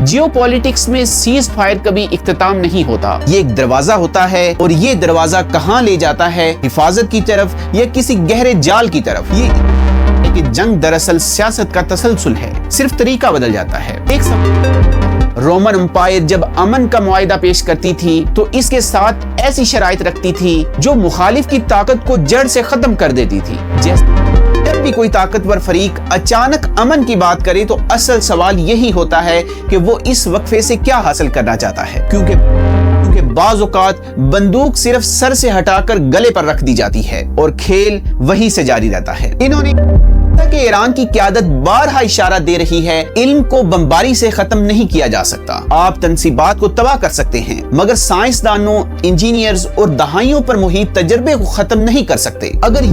जियो politics में cease fire कभी इख्तिताम नहीं होता, ये एक दरवाजा होता है और ये दरवाजा कहाँ ले जाता है, हिफाजत की तरफ या किसी गहरे जाल की तरफ। ये कि जंग दरअसल सियासत का तसलसल है, सिर्फ तरीका बदल जाता है। एक रोमन एम्पायर जब अमन का मुआहिदा पेश करती थी तो इसके साथ ऐसी शराइत रखती थी जो मुखालिफ की ताकत को जड़ से खत्म कर देती थी। जब भी कोई ताकतवर फरीक अचानक अमन की बात करे तो असल सवाल यही होता है कि वो इस वक्फे से क्या हासिल करना चाहता है, क्योंकि बाज़ औक़ात बंदूक सिर्फ सर से हटाकर गले पर रख दी जाती है और खेल वहीं से जारी रहता है। इन्होंने कि ईरान की क़यादत बारहा इशारा दे रही है, इल्म को बमबारी से खत्म नहीं किया जा सकता। आप तनसीबात को तबाह कर सकते हैं मगर साइंसदानों, इंजीनियर्स और दहाइयों पर मुहित तजर्बे को खत्म नहीं कर सकते। अगर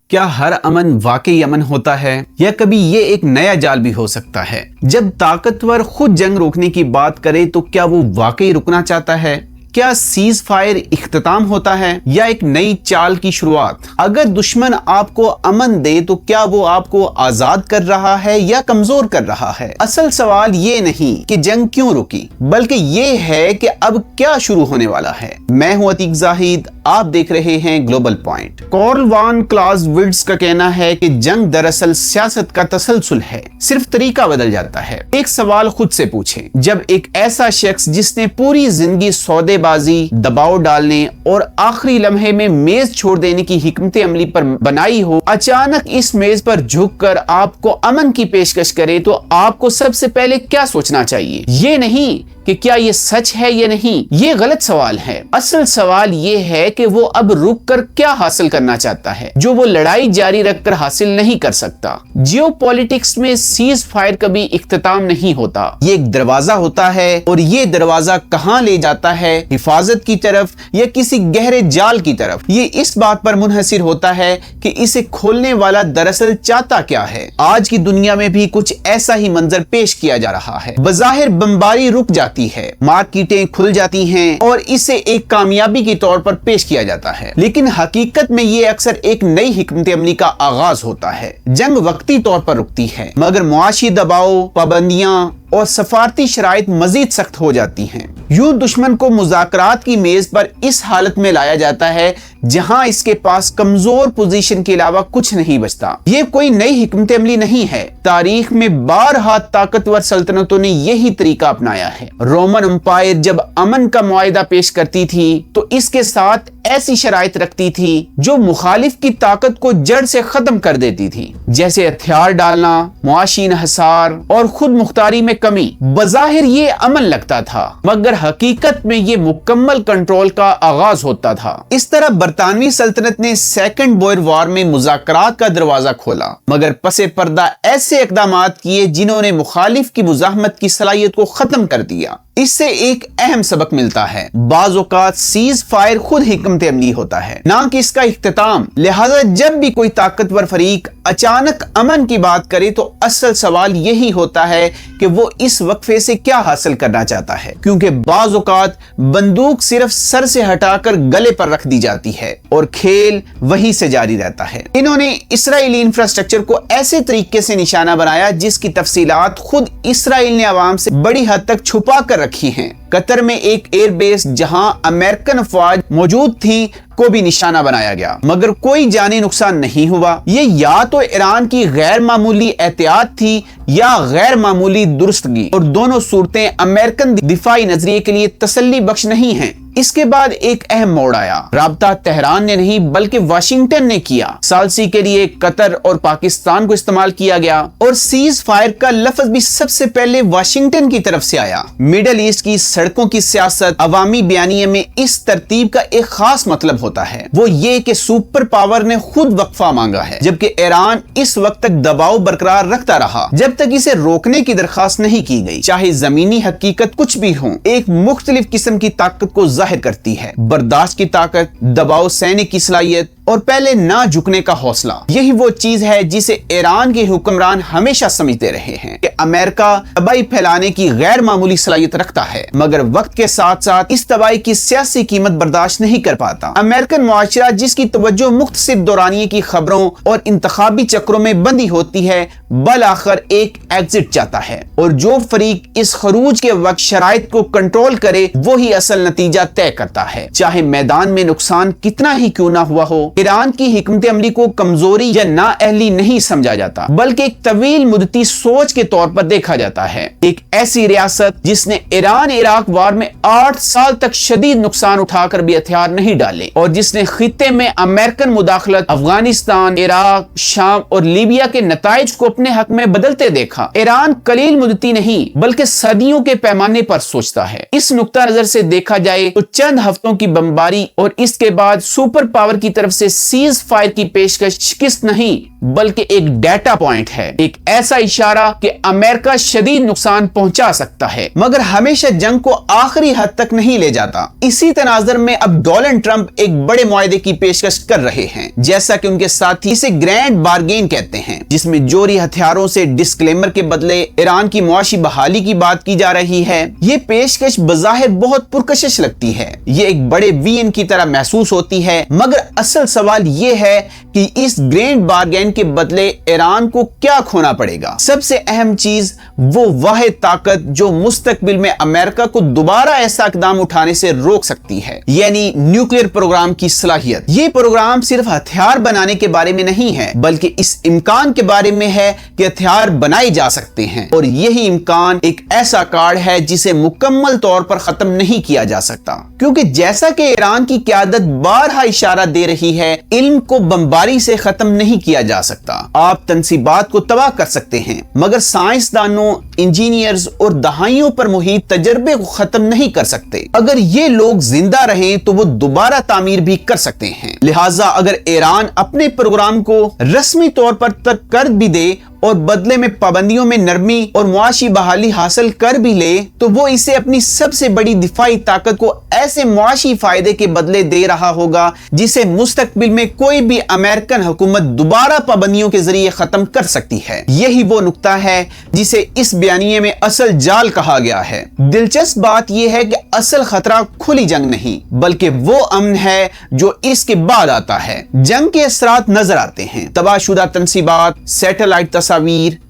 क्या हर अमन वाकई अमन होता है या कभी ये एक नया जाल भी हो सकता है? जब ताकतवर खुद जंग रोकने की बात करे तो क्या वो वाकई रुकना चाहता है? क्या सीज फायर इख्तिताम होता है या एक नई चाल की शुरुआत? अगर दुश्मन आपको अमन दे तो क्या वो आपको आजाद कर रहा है या कमजोर कर रहा है? असल सवाल ये नहीं कि जंग क्यों रुकी, बल्कि ये है कि अब क्या शुरू होने वाला है। मैं हूं अतीक जाहिद, आप देख रहे हैं ग्लोबल पॉइंट। कार्ल वान क्लाउज़विट्ज़ का कहना है कि जंग दरअसल सियासत का तसलसल है, सिर्फ तरीका बदल जाता है। एक सवाल खुद से पूछें, जब एक ऐसा शख्स जिसने पूरी जिंदगी सौदेबाजी, दबाव डालने और आखिरी लम्हे में मेज छोड़ देने की हिकमत अमली पर बनाई हो, अचानक इस मेज पर झुककर आपको अमन की पेशकश करे तो आपको सबसे पहले क्या सोचना चाहिए? ये नहीं कि क्या ये सच है या नहीं, ये गलत सवाल है। असल सवाल ये है कि वो अब रुक कर क्या हासिल करना चाहता है जो वो लड़ाई जारी रखकर हासिल नहीं कर सकता। जियो पॉलिटिक्स में सीज फायर कभी इख्तिताम नहीं होता, ये एक दरवाजा होता है और ये दरवाजा कहाँ ले जाता है, हिफाजत की तरफ या किसी गहरे जाल की तरफ, ये इस बात पर मुनहसिर होता है कि इसे खोलने वाला दरअसल चाहता क्या है। आज की दुनिया में भी कुछ ऐसा ही मंजर पेश किया जा रहा है। बज़ाहिर बमबारी रुक जाती है, मार्केटें खुल जाती हैं और इसे एक कामयाबी के तौर पर पेश किया जाता है, लेकिन हकीकत में ये अक्सर एक नई हिकमत अमली का आगाज होता है। जंग वक्ती तौर पर रुकती है मगर मुआशी दबाव, पाबंदियां और सफारती शराइत मजीद सख्त हो जाती हैं। यूं दुश्मन को मुज़ाकरात की मेज पर इस हालत में लाया जाता है जहां इसके पास कमजोर पोजीशन के अलावा कुछ नहीं बचता। ये कोई नई हिकमत अमली नहीं है, तारीख में बारहा ताकतवर सल्तनतों ने यही तरीका अपनाया है। रोमन एम्पायर जब अमन का मुआहिदा पेश करती थी तो इसके साथ ऐसी शराइत रखती थी जो मुखालिफ की ताकत को जड़ से खत्म कर देती थी, जैसे हथियार डालना, मुआशी इन्हिसार और खुद मुख्तारी में कमी। बज़ाहिर ये अमन लगता था मगर हकीकत में ये मुकम्मल कंट्रोल का आगाज होता था। इस तरह बरतानवी सल्तनत ने सेकंड बॉयर वॉर में मुज़ाकरात का दरवाजा खोला मगर पसे पर्दा ऐसे इक़दामात किए जिन्होंने मुखालिफ की मुज़ाहमत की सलाहियत को खत्म कर दिया। इससे एक अहम सबक मिलता है, बाज़ औक़ात सीज फायर खुद हिकमत अमली होता है, ना कि इसका इख्तिताम। लिहाजा जब भी कोई ताकतवर फरीक अचानक अमन की बात करे तो असल सवाल यही होता है कि वो इस वक्फे से क्या हासिल करना चाहता है, क्योंकि बाज़ औक़ात बंदूक सिर्फ सर से हटाकर गले पर रख दी जाती है और खेल वहीं से जारी रहता है। इन्होंने इसराइली इंफ्रास्ट्रक्चर को ऐसे तरीके से निशाना बनाया जिसकी तफसीलात खुद इसराइल ने अवाम से बड़ी हद तक छुपा कर रखी हैं। कतर में एक एयरबेस जहां अमेरिकन अफवाज मौजूद थी को भी निशाना बनाया गया मगर कोई जानी नुकसान नहीं हुआ। ये या तो ईरान की गैर मामूली एहतियात थी या गैर मामूली दुरुस्तगी, और दोनों सूरतें अमेरिकन दिफाई नजरिए के लिए तसल्ली बख्श नहीं हैं। इसके बाद एक अहम मोड़ आया। राब्ता तेहरान ने नहीं बल्कि वाशिंगटन ने किया। सालसी के लिए कतर और पाकिस्तान को इस्तेमाल किया गया और सीज फायर का लफ्ज भी सबसे पहले वाशिंगटन की तरफ से आया। मिडल ईस्ट की सड़कों की सियासत अवामी बयानिए में इस तरतीब का एक खास मतलब होता है, वो ये कि सुपर पावर ने खुद वक्फा मांगा है जबकि ईरान इस वक्त तक दबाव बरकरार रखता रहा जब तक इसे रोकने की दरखास्त नहीं की गई। चाहे जमीनी हकीकत कुछ भी हो, एक मुख्तलिफ किस्म की ताकत को जाहिर करती है, बर्दाश्त की ताकत, दबाव सहने की सलाहियत اور پہلے نہ جھکنے کا حوصلہ، یہی وہ چیز ہے جسے ایران کے حکمران ہمیشہ سمجھتے رہے ہیں کہ امریکہ تباہی پھیلانے کی غیر معمولی صلاحیت رکھتا ہے، مگر وقت کے ساتھ ساتھ اس تباہی کی سیاسی قیمت برداشت نہیں کر پاتا۔ امریکن معاشرہ جس کی توجہ مختصر دورانیے کی خبروں اور انتخابی چکروں میں بندی ہوتی ہے، بالآخر ایک ایگزٹ چاہتا ہے، اور جو فریق اس خروج کے وقت شرائط کو کنٹرول کرے وہی اصل نتیجہ طے کرتا ہے، چاہے میدان میں نقصان کتنا ہی کیوں نہ ہوا ہو۔ ایران کی حکمت عملی کو کمزوری یا نااہلی نہیں سمجھا جاتا، بلکہ ایک طویل مدتی سوچ کے طور پر دیکھا جاتا ہے۔ ایک ایسی ریاست جس نے ایران عراق وار میں 8 سال تک شدید نقصان اٹھا کر بھی ہتھیار نہیں ڈالے، اور جس نے خطے میں امریکن مداخلت، افغانستان، عراق، شام اور لیبیا کے نتائج کو اپنے حق میں بدلتے دیکھا۔ ایران قلیل مدتی نہیں بلکہ صدیوں کے پیمانے پر سوچتا ہے۔ اس نقطہ نظر سے دیکھا جائے تو چند ہفتوں کی بمباری اور اس کے بعد سپر پاور کی طرف سے سیز فائر کی پیشکش شکست نہیں بلکہ ایک ڈیٹا پوائنٹ ہے، ایک ایسا اشارہ کہ امریکہ شدید نقصان پہنچا سکتا ہے مگر ہمیشہ جنگ کو آخری حد تک نہیں لے جاتا۔ اسی تناظر میں اب ڈونلڈ ٹرمپ ایک بڑے معاہدے کی پیشکش کر رہے ہیں، جیسا کہ ان کے ساتھی اسے گرینڈ بارگین کہتے ہیں، جس میں جوہری ہتھیاروں سے ڈسکلیمر کے بدلے ایران کی معاشی بحالی کی بات کی جا رہی ہے۔ یہ پیشکش بظاہر بہت پرکشش لگتی ہے، یہ ایک بڑے وی ان کی طرح محسوس ہوتی ہے، مگر اصل سوال یہ ہے کہ اس گرینڈ بارگین کے بدلے ایران کو کیا کھونا پڑے گا۔ سب سے اہم چیز وہ واحد طاقت جو مستقبل میں امریکہ کو دوبارہ ایسا اقدام اٹھانے سے روک سکتی ہے، یعنی نیوکلیئر پروگرام کی صلاحیت۔ یہ پروگرام صرف ہتھیار بنانے کے بارے میں نہیں ہے بلکہ اس امکان کے بارے میں ہے کہ ہتھیار بنائے جا سکتے ہیں، اور یہی امکان ایک ایسا کارڈ ہے جسے مکمل طور پر ختم نہیں کیا جا سکتا، کیونکہ جیسا کہ ایران کی قیادت بارہا اشارہ دے رہی ہے، علم کو بمباری سے ختم نہیں کیا جا سکتا۔ آپ تنصیبات کو تباہ کر سکتے ہیں مگر سائنسدانوں، انجینئرز اور دہائیوں پر محیط تجربے کو ختم نہیں کر سکتے۔ اگر یہ لوگ زندہ رہیں تو وہ دوبارہ تعمیر بھی کر سکتے ہیں۔ لہٰذا اگر ایران اپنے پروگرام کو رسمی طور پر ترک کر بھی دے اور بدلے میں پابندیوں میں نرمی اور معاشی بحالی حاصل کر بھی لے تو وہ اسے اپنی سب سے بڑی دفاعی طاقت کو ایسے معاشی فائدے کے بدلے دے رہا ہوگا جسے مستقبل میں کوئی بھی امریکن حکومت دوبارہ پابندیوں کے ذریعے ختم کر سکتی ہے۔ یہی وہ نقطہ ہے جسے اس بیانیے میں اصل جال کہا گیا ہے۔ دلچسپ بات یہ ہے کہ اصل خطرہ کھلی جنگ نہیں بلکہ وہ امن ہے جو اس کے بعد آتا ہے۔ جنگ کے اثرات نظر آتے ہیں، تباہ شدہ تنصیبات، سیٹلائٹ تصاویر،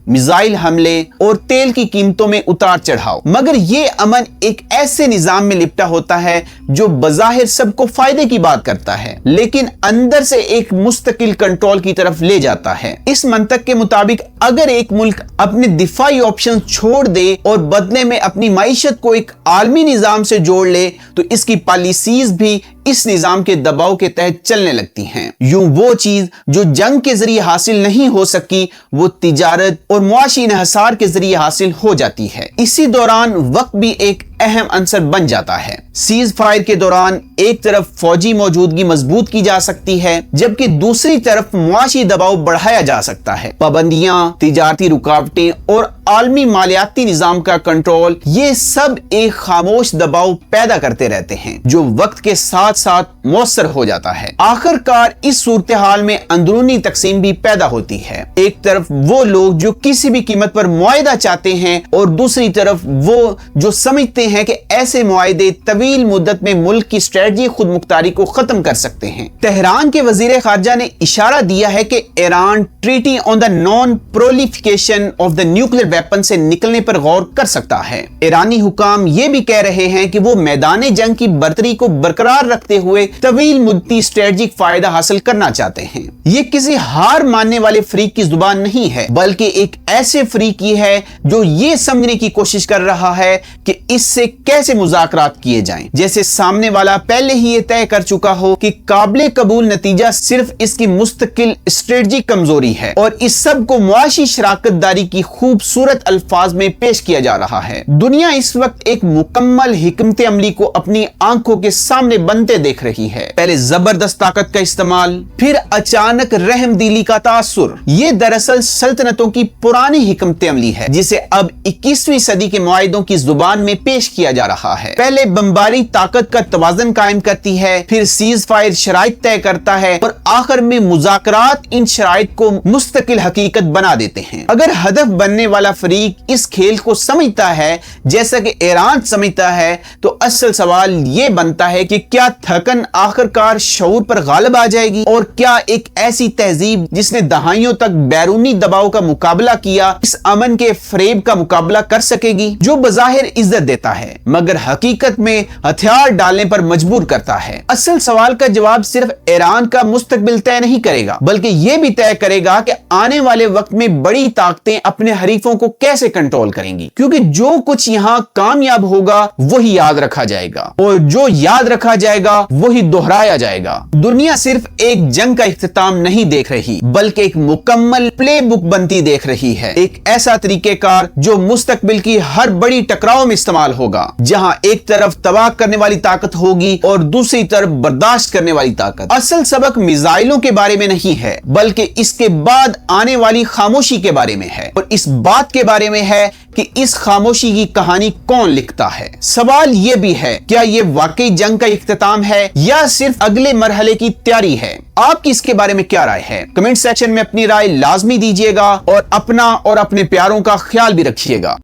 میزائل حملے اور تیل کی قیمتوں میں اتار چڑھاؤ، مگر یہ امن ایک ایسے نظام میں لپٹا ہوتا ہے جو بظاہر سب کو فائدے کی بات کرتا ہے لیکن اندر سے ایک مستقل کنٹرول کی طرف لے جاتا ہے۔ اس منطق کے مطابق اگر ایک ملک اپنے دفاعی آپشن چھوڑ دے اور بدلے میں اپنی معیشت کو ایک عالمی نظام سے جوڑ لے تو اس کی پالیسیز بھی اس نظام کے دباؤ کے تحت چلنے لگتی ہیں۔ یوں وہ چیز جو جنگ کے ذریعے حاصل نہیں ہو سکی وہ تجارت اور معاشی انحصار کے ذریعے حاصل ہو جاتی ہے۔ اسی دوران وقت بھی ایک اہم عنصر بن جاتا ہے۔ سیز فائر کے دوران ایک طرف فوجی موجودگی مضبوط کی جا سکتی ہے جبکہ دوسری طرف معاشی دباؤ بڑھایا جا سکتا ہے۔ پابندیاں، تجارتی رکاوٹیں اور عالمی مالیاتی نظام کا کنٹرول، یہ سب ایک خاموش دباؤ پیدا کرتے رہتے ہیں جو وقت کے ساتھ ساتھ مؤثر ہو جاتا ہے۔ آخر کار اس صورتحال میں اندرونی تقسیم بھی پیدا ہوتی ہے، ایک طرف وہ لوگ جو کسی بھی قیمت پر معاہدہ چاہتے ہیں اور دوسری طرف وہ جو سمجھتے ہیں کہ ایسے معاہدے طویل مدت میں ملک کی اسٹریٹجی خود مختاری کو ختم کر سکتے ہیں۔ تہران کے وزیر خارجہ نے اشارہ دیا ہے کہ Iran treaty on the non proliferation of the nuclear weapon سے نکلنے پر غور کر سکتا ہے۔ ایرانی حکام یہ بھی کہہ رہے ہیں کہ وہ میدان جنگ کی برتری کو برقرار رکھتے ہوئے طویل مدتی اسٹریٹجک فائدہ حاصل کرنا چاہتے ہیں۔ یہ کسی ہار ماننے والے فریق کی زبان نہیں ہے بلکہ ایک ایسے فریق کی ہے جو یہ سمجھنے کی کوشش کر رہا ہے کہ اس سے کیسے مذاکرات کیے جائیں، جیسے سامنے والا پہلے ہی یہ طے کر چکا ہو کہ قابل قبول نتیجہ صرف اس کی مستقل اسٹریٹجک کمزوری ہے، اور اس سب کو معاشی شراکت داری کی خوبصورت الفاظ میں پیش کیا جا رہا ہے۔ دنیا اس وقت ایک مکمل حکمت عملی کو اپنی آنکھوں کے سامنے بنتے دیکھ رہی ہے، پہلے زبردست طاقت کا استعمال، پھر اچانک رحم دلی کا تاثر۔ یہ دراصل سلطنتوں کی پرانی حکمت عملی ہے جسے اب 21ویں صدی کے معاہدوں کی زبان میں پیش किया जा रहा है। पहले बमबारी ताकत का तवाज़ुन कायम करती है, फिर सीज फायर शराइत तय करता है और आखिर में मुज़ाकरात इन शराइत को मुस्तकिल हकीकत बना देते हैं। अगर हदफ बनने वाला फरीक इस खेल को समझता है जैसा कि ईरान समझता है, तो असल सवाल ये बनता है कि क्या थकन आखिरकार शऊर पर गालिब आ जाएगी और क्या एक ऐसी तहजीब जिसने दहाइयों तक बैरूनी दबाव का मुकाबला किया, इस अमन के फरेब का मुकाबला कर सकेगी जो बज़ाहिर इज्जत देता है मगर हकीकत में हथियार डालने पर मजबूर करता है। असल सवाल का जवाब सिर्फ ईरान का मुस्तकबिल तय नहीं करेगा बल्कि यह भी तय करेगा कि आने वाले वक्त में बड़ी ताकतें अपने हरीफों को कैसे कंट्रोल करेंगी, क्योंकि जो कुछ यहाँ कामयाब होगा वही याद रखा जाएगा और जो याद रखा जाएगा वही दोहराया जाएगा। दुनिया सिर्फ एक जंग का इख्तिताम नहीं देख रही बल्कि एक मुकम्मल प्ले बुक बनती देख रही है, एक ऐसा तरीकेकार जो मुस्तकबिल की हर बड़ी टकराव में इस्तेमाल होगा, जहां एक तरफ तबाह करने वाली ताकत होगी और दूसरी तरफ बर्दाश्त करने वाली ताकत। असल सबक मिसाइलों के बारे में नहीं है बल्कि इसके बाद आने वाली खामोशी के बारे में है और इस बात के बारे में है कि इस खामोशी की कहानी कौन लिखता है। सवाल यह भी है, क्या यह वाकई जंग का इख्तिताम है या सिर्फ अगले मरहले की तैयारी है? आपकी इसके बारे में क्या राय है? कमेंट सेक्शन में अपनी राय लाजमी दीजिएगा और अपना और अपने प्यारों का ख्याल भी रखिएगा।